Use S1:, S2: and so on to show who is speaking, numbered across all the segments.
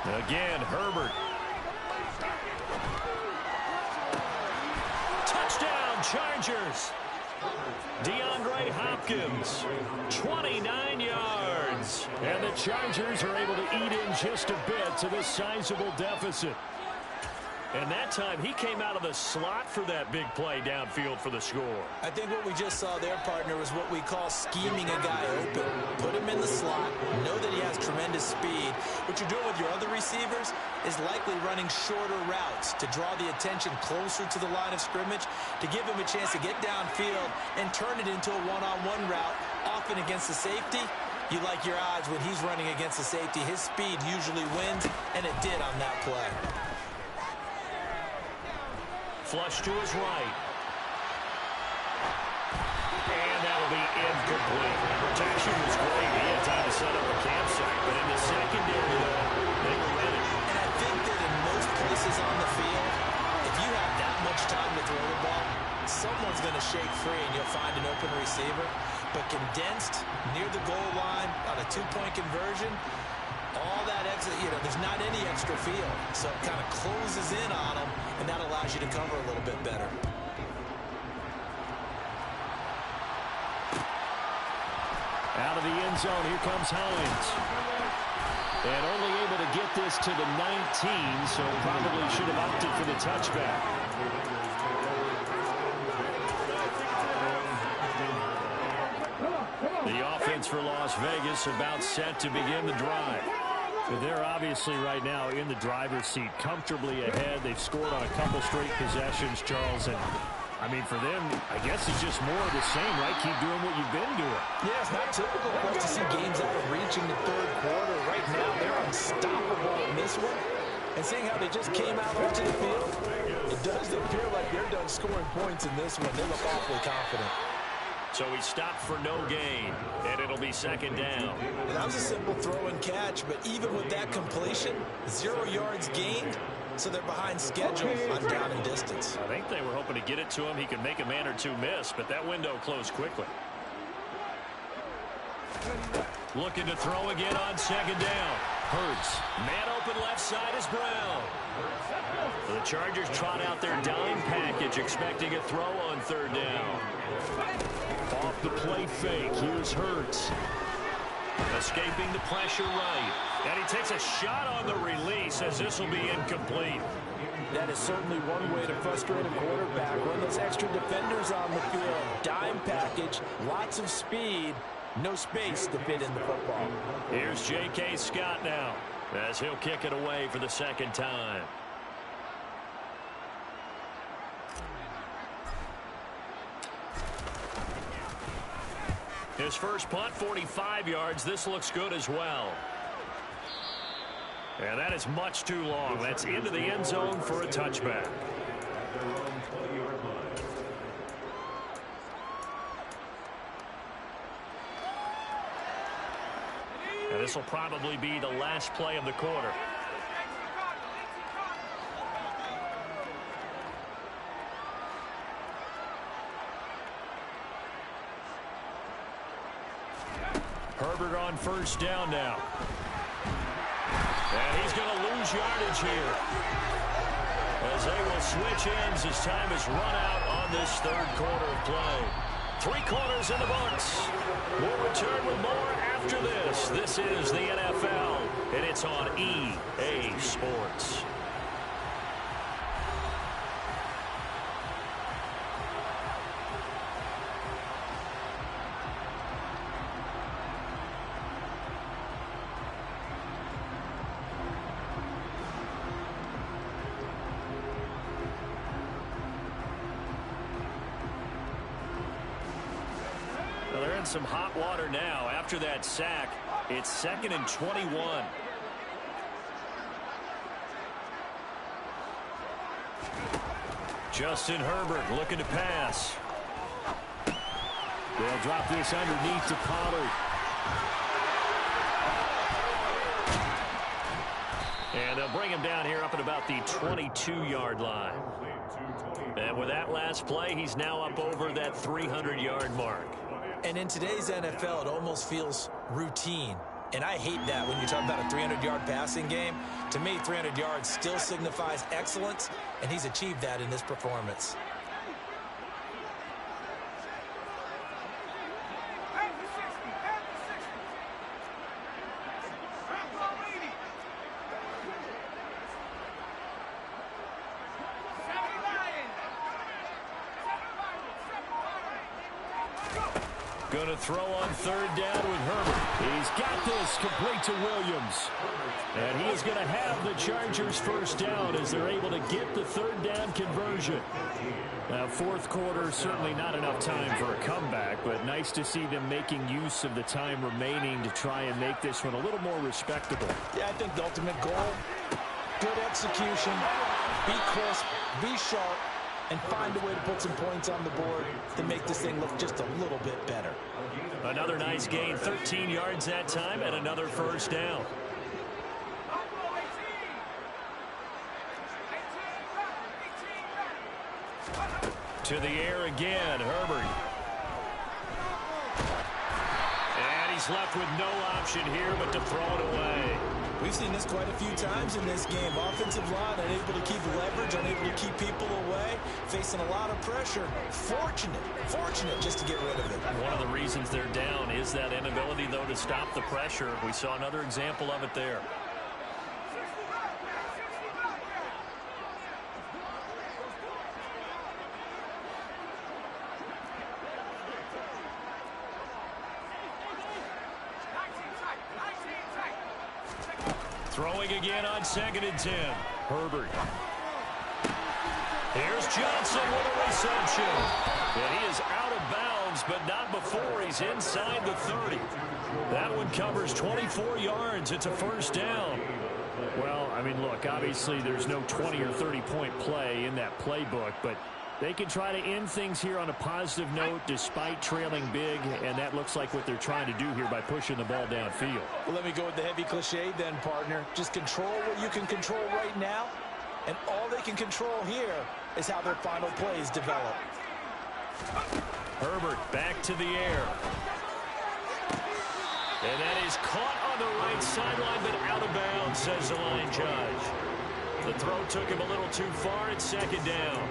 S1: Again, Herbert. Touchdown, Chargers. DeAndre Hopkins, 29 yards. And the Chargers are able to eat in just a bit to this sizable deficit. And that time, he came out of the slot for that big play downfield for the score.
S2: I think what we just saw there, partner, was what we call scheming a guy open. Put him in the slot, know that he has tremendous speed. What you're doing with your other receivers is likely running shorter routes to draw the attention closer to the line of scrimmage, to give him a chance to get downfield and turn it into a one-on-one route, often against the safety. You like your odds when he's running against the safety. His speed usually wins, and it did on that play.
S1: Flush to his right. And that'll be incomplete. Protection was great. He had time to set up a campsite. But in the secondary, they were ready.
S2: And I think that in most places on the field, if you have that much time to throw the ball, someone's going to shake free and you'll find an open receiver. But condensed, near the goal line, on a two-point conversion, all that extra, there's not any extra field. So it kind of closes in on them, and that allows you to cover a little bit better.
S1: Out of the end zone, here comes Hines. And only able to get this to the 19, so probably should have opted for the touchback. The offense for Las Vegas about set to begin the drive. They're obviously right now in the driver's seat, comfortably ahead. They've scored on a couple straight possessions, Charles. And, I mean, for them, I guess it's just more of the same, right? Keep doing what you've been doing.
S2: Yeah, it's not typical for us to see games out of reach in the third quarter. Right now, they're unstoppable in this one. And seeing how they just came out onto the field, it does appear like they're done scoring points in this one. They look awfully confident.
S1: So he stopped for no gain, and it'll be second down.
S2: That was a simple throw and catch, but even with that completion, 0 yards gained, so they're behind schedule on down and distance.
S1: I think they were hoping to get it to him. He could make a man or two miss, but that window closed quickly. Looking to throw again on second down. Hurts. Man open left side is Brown. The Chargers trot out their dime package, expecting a throw on third down. Off the play fake, here's Hurts. Escaping the pressure right. And he takes a shot on the release as this will be incomplete.
S2: That is certainly one way to frustrate a quarterback. Run those extra defenders on the field. Dime package, lots of speed, no space to fit in the football.
S1: Here's J.K. Scott now as he'll kick it away for the second time. His first punt, 45 yards. This looks good as well. And that is much too long. That's into the end zone for a touchback. And this will probably be the last play of the quarter. Herbert on first down now. And he's going to lose yardage here, as they will switch ends as time is run out on this third quarter of play. 3 quarters in the books. We'll return with more after this. This is the NFL, and it's on EA Sports. Some hot water now after that sack. It's 2nd and 21. Justin Herbert looking to pass. They'll drop this underneath to Pollard. And they'll bring him down here up at about the 22-yard line. And with that last play, he's now up over that 300-yard mark.
S2: And in today's NFL, it almost feels routine. And I hate that when you're talking about a 300-yard passing game. To me, 300 yards still signifies excellence, and he's achieved that in this performance.
S1: Going to throw on third down with Herbert. He's got this complete to Williams. And he is going to have the Chargers first down as they're able to get the third down conversion. Now, fourth quarter, certainly not enough time for a comeback, but nice to see them making use of the time remaining to try and make this one a little more respectable.
S2: Yeah, I think the ultimate goal, good execution, be crisp, be sharp, and find a way to put some points on the board to make this thing look just a little bit better.
S1: Another nice gain, 13 yards that time, and another first down. To the air again, Herbert. And he's left with no option here but to throw it away.
S2: We've seen this quite a few times in this game. Offensive line unable to keep leverage, unable to keep people away, facing a lot of pressure. Fortunate just to get rid of it.
S1: One of the reasons they're down is that inability, though, to stop the pressure. We saw another example of it there. Throwing again on 2nd and 10. Herbert. Here's Johnson with a reception. And he is out of bounds, but not before he's inside the 30. That one covers 24 yards. It's a first down. Well, I mean, look, obviously there's no 20 or 30-point play in that playbook, but they can try to end things here on a positive note despite trailing big, and that looks like what they're trying to do here by pushing the ball downfield.
S2: Well, let me go with the heavy cliche then, partner. Just control what you can control right now, and all they can control here is how their final plays develop.
S1: Herbert back to the air. And that is caught on the right sideline, but out of bounds, says the line judge. The throw took him a little too far at 2nd down.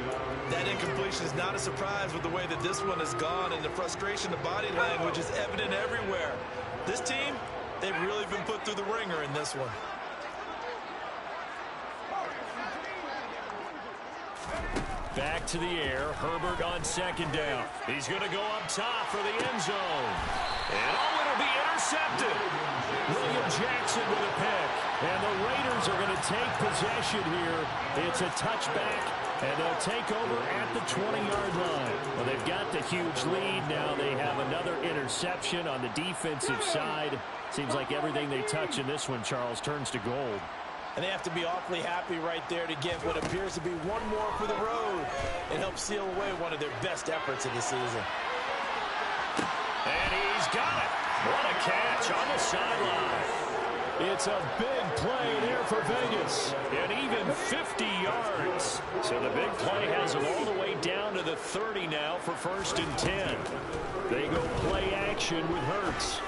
S2: That incompletion is not a surprise with the way that this one has gone, and the frustration, the body language is evident everywhere. This team, they've really been put through the ringer in this one.
S1: Back to the air, Herbert on 2nd down. He's going to go up top for the end zone. And it'll be intercepted. William Jackson with a pick. And the Raiders are going to take possession here. It's a touchback, and they'll take over at the 20-yard line. Well, they've got the huge lead. Now they have another interception on the defensive side. Seems like everything they touch in this one, Charles, turns to gold.
S2: And they have to be awfully happy right there to get what appears to be one more for the road and help seal away one of their best efforts of the season.
S1: And he's got it. What a catch on the sideline. It's a big play there for Vegas. And even 50 yards. So the big play has them all the way down to the 30 now for 1st and 10. They go play action with Hurts.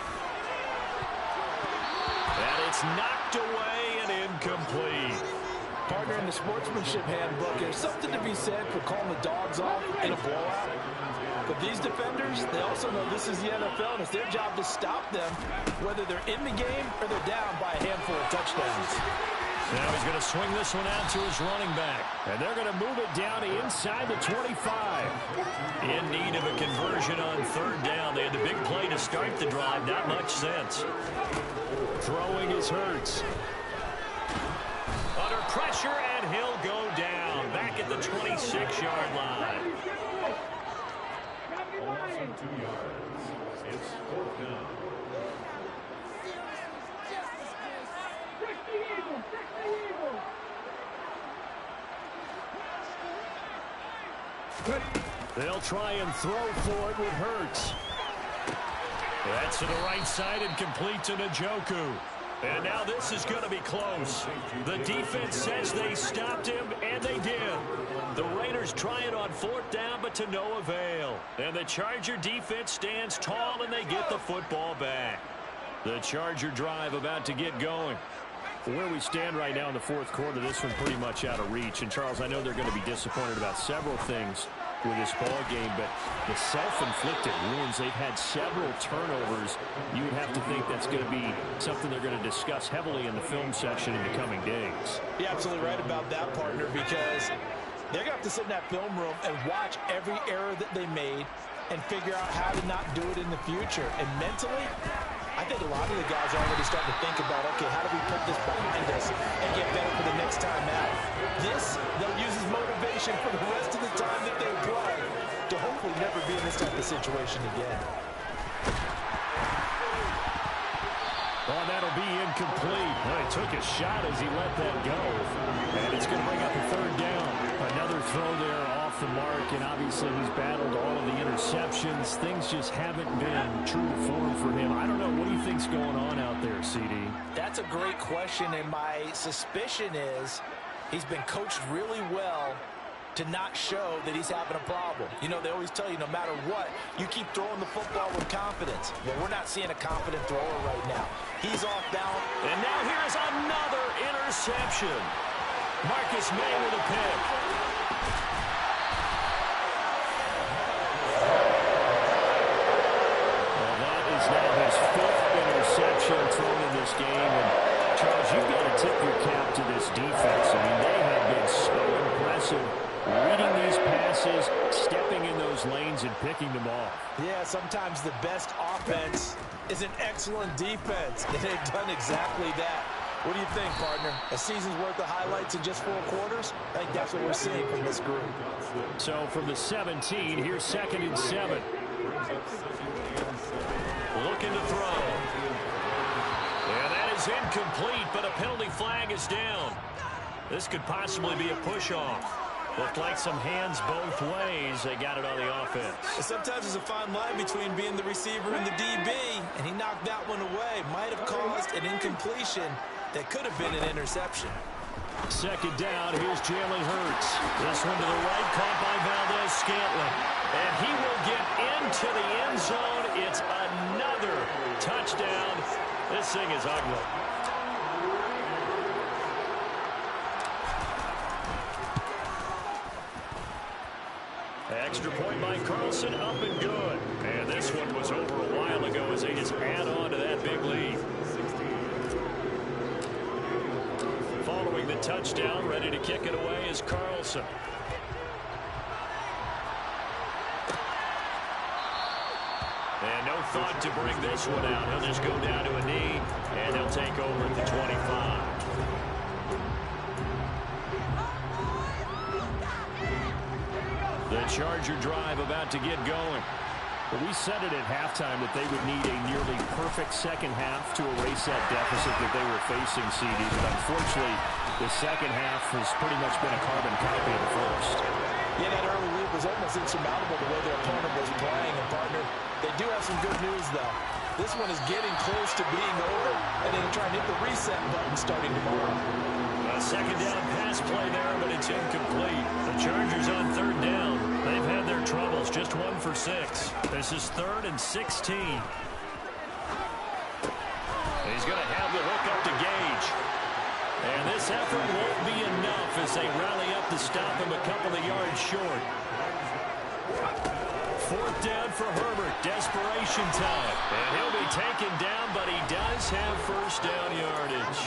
S1: And it's knocked away and incomplete.
S2: Partner, in the sportsmanship handbook, there's something to be said for calling the dogs off in a blowout. But these defenders, they also know this is the NFL, and it's their job to stop them, whether they're in the game or they're down by a handful of touchdowns.
S1: Now he's going to swing this one out to his running back. And they're going to move it down to inside the 25. In need of a conversion on 3rd down. They had the big play to start the drive. Not much sense. Throwing is Hurts. Under pressure, and he'll go down. Back at the 26-yard line.
S3: 2 yards. It's 4th down.
S1: They'll try and throw for it with Hurts. That's to the right side and complete to Njoku. And now this is going to be close. The defense says they stopped him, and they did. The Raiders try it on 4th down, but to no avail. And the Charger defense stands tall, and they get the football back. The Charger drive about to get going. Where we stand right now in the fourth quarter, this one pretty much out of reach. And, Charles, I know they're going to be disappointed about several things with this ball game, but the self-inflicted wounds, they've had several turnovers. You would have to think that's going to be something they're going to discuss heavily in the film section in the coming days.
S2: You're absolutely right about that, partner, because they're going to have to sit in that film room and watch every error that they made and figure out how to not do it in the future. And mentally, I think a lot of the guys are already starting to think about, okay, how do we put this behind us and get better for the next time out? This, they'll use as motivation for the rest of the time that they play to hopefully never be in this type of situation again.
S1: Oh, that'll be incomplete. Well, he took a shot as he let that go. And it's going to bring up a third down. Another throw there off the mark, and obviously he's battled all of the interceptions. Things just haven't been true to form for him. I don't know. What do you think's going on out there, CD?
S2: That's a great question, and my suspicion is he's been coached really well to not show that he's having a problem. You know, they always tell you no matter what, you keep throwing the football with confidence. Well, we're not seeing a confident thrower right now. He's off balance.
S1: And now here's another interception. Marcus May with a pick. Well, that is now his fifth interception thrown in this game. And, Charles, you've got to tip your cap to this defense. I mean, they have been so impressive reading these passes, stepping in those lanes, and picking them off.
S2: Yeah, sometimes the best offense is an excellent defense, and they've done exactly that. What do you think, partner? A season's worth of highlights in just 4 quarters? I think that's what we're seeing from this group.
S1: So from the 17, here's 2nd and 7. Looking to throw. And that is incomplete, but a penalty flag is down. This could possibly be a push-off. Looked like some hands both ways. They got it on the offense.
S2: Sometimes there's a fine line between being the receiver and the DB, and he knocked that one away. Might have caused an incompletion that could have been an interception.
S1: 2nd down, here's Jalen Hurts. This one to the right, caught by Valdes-Scantling. And he will get into the end zone. It's another touchdown. This thing is ugly. Extra point by Carlson, up and good. And this one was over a while ago as they just add on to that big lead. Following the touchdown, ready to kick it away is Carlson. And no thought to bring this one out. He'll just go down to a knee, and he'll take over at the 25. The Charger drive about to get going. But we said it at halftime that they would need a nearly perfect second half to erase that deficit that they were facing, CD. But unfortunately, the second half has pretty much been a carbon copy of the first.
S2: Yeah, that early lead was almost insurmountable the way their opponent was playing. And, partner, they do have some good news, though. This one is getting close to being over, and they can try and hit the reset button starting tomorrow.
S1: A 2nd down pass play there, but it's incomplete. The Chargers on 3rd down. They've had their troubles, just 1 for 6. This is 3rd and 16. He's going to have the hook up to Gage. And this effort won't be enough as they rally up to stop him a couple of yards short. 4th down for Herbert. Desperation time. And he'll be taken down, but he does have 1st down yardage.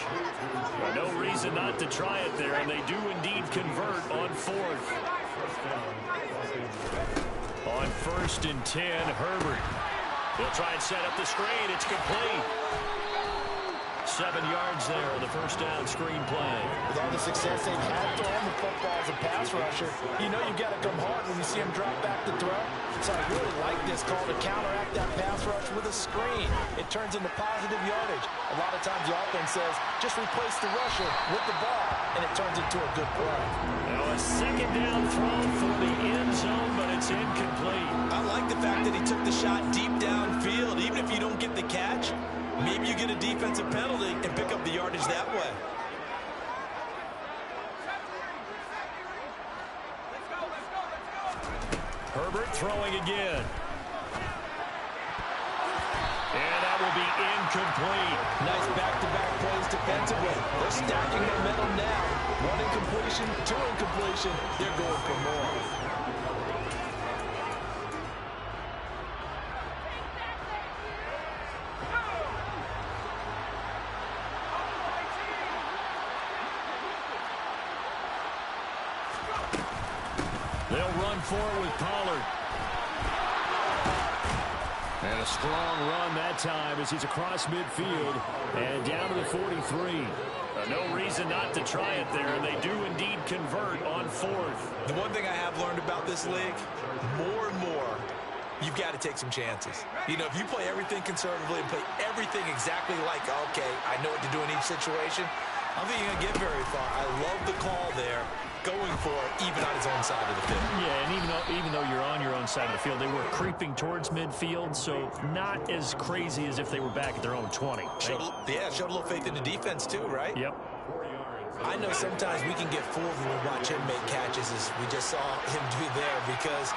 S1: No reason not to try it there, and they do indeed convert on 4th. On 1st and 10, Herbert. He'll try and set up the screen. It's complete. 7 yards there on the 1st down screen play.
S2: With all the success they've had throwing the football as a pass rusher, you know you've got to come hard when you see him drop back to throw. So I really like this call to counteract that pass rush with a screen. It turns into positive yardage. A lot of times the offense says, just replace the rusher with the ball, and it turns into a good play.
S1: Now a 2nd down throw for the end zone, but it's incomplete.
S2: I like the fact that he took the shot deep downfield. Even if you don't get the catch, maybe you get a defensive penalty and pick up the yardage that way. Herbert throwing again.
S1: And that will be incomplete.
S2: Nice back-to-back plays defensively. They're stacking momentum now. One incompletion, two incompletion. They're going for more.
S1: They'll run forward with Pollard. And a strong run that time as he's across midfield and down to the 43. No reason not to try it there, and they do indeed convert on fourth.
S2: The one thing I have learned about this league, more and more, you've got to take some chances. You know, if you play everything conservatively and play everything exactly like, okay, I know what to do in each situation, I don't think you're going to get very far. I love the call there, going for it, even on his own side of the field.
S1: Yeah, and even though you're on your own side of the field, they were creeping towards midfield, so not as crazy as if they were back at their own 20.
S2: Showed a little faith in the defense too, right?
S1: Yep.
S2: I know sometimes we can get fooled when we watch him make catches, as we just saw him do there, because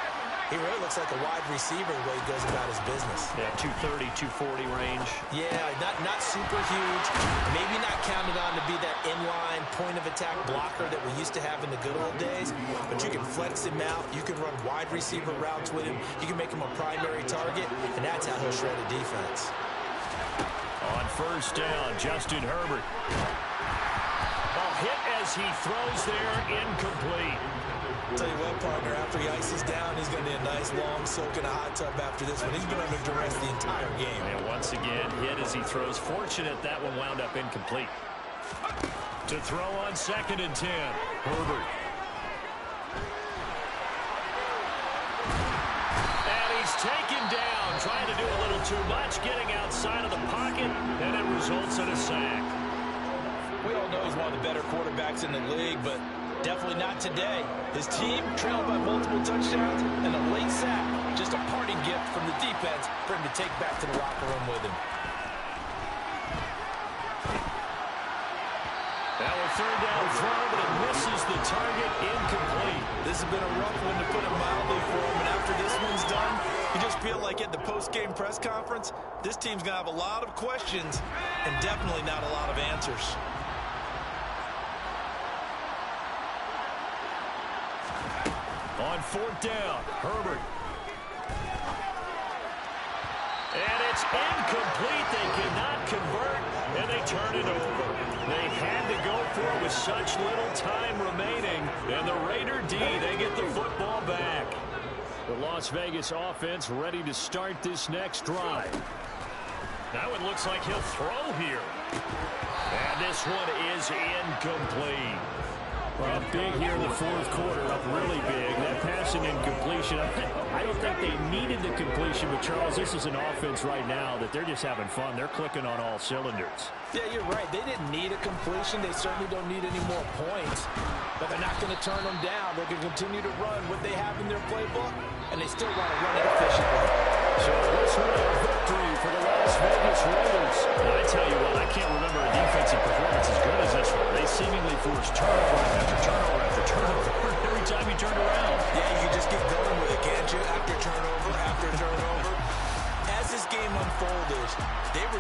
S2: he really looks like a wide receiver the way he goes about his business.
S1: Yeah, 230, 240 range.
S2: Yeah, not super huge. Maybe not counted on to be that inline point-of-attack blocker that we used to have in the good old days, but you can flex him out. You can run wide receiver routes with him. You can make him a primary target, and that's how he'll shred a defense.
S1: On first down, Justin Herbert. Ball hit as he throws there, incomplete.
S2: Tell you what, partner, after he ices down, he's going to be a nice long soak in a hot tub after this one. He's been under duress the entire game.
S1: And once again, hit as he throws. Fortunate that one wound up incomplete. To throw on 2nd and 10, Herbert. And he's taken down, trying to do a little too much, getting outside of the pocket, and it results in a sack.
S2: We all know he's one of the better quarterbacks in the league, but definitely not today. His team trailed by multiple touchdowns and a late sack. Just a parting gift from the defense for him to take back to the locker room with him.
S1: Now a 3rd down throw, but it misses the target, incomplete.
S2: This has been a rough one, to put it mildly, for him. And after this one's done, you just feel like at the post-game press conference, this team's going to have a lot of questions and definitely not a lot of answers.
S1: On 4th down, Herbert. And it's incomplete. They cannot convert, and they turn it over. They had to go for it with such little time remaining. And the Raider D, they get the football back. The Las Vegas offense ready to start this next drive. Now it looks like he'll throw here. And this one is incomplete. Up big here in the 4th quarter, up really big. That passing incompletion, I don't think they needed the completion, but Charles, this is an offense right now that they're just having fun. They're clicking on all cylinders.
S2: Yeah, you're right. They didn't need a completion. They certainly don't need any more points, but they're not going to turn them down. They're going to continue to run what they have in their playbook, and they still want to run it efficiently.
S1: So this one a victory for the Las Vegas Raiders. And I tell you what, I can't remember a defensive performance as good as this one. They seemingly forced turnover after turnover after turnover every time you turned around.
S2: Yeah, you can just get going with it, can't you? After turnover after turnover. As this game unfolded, they were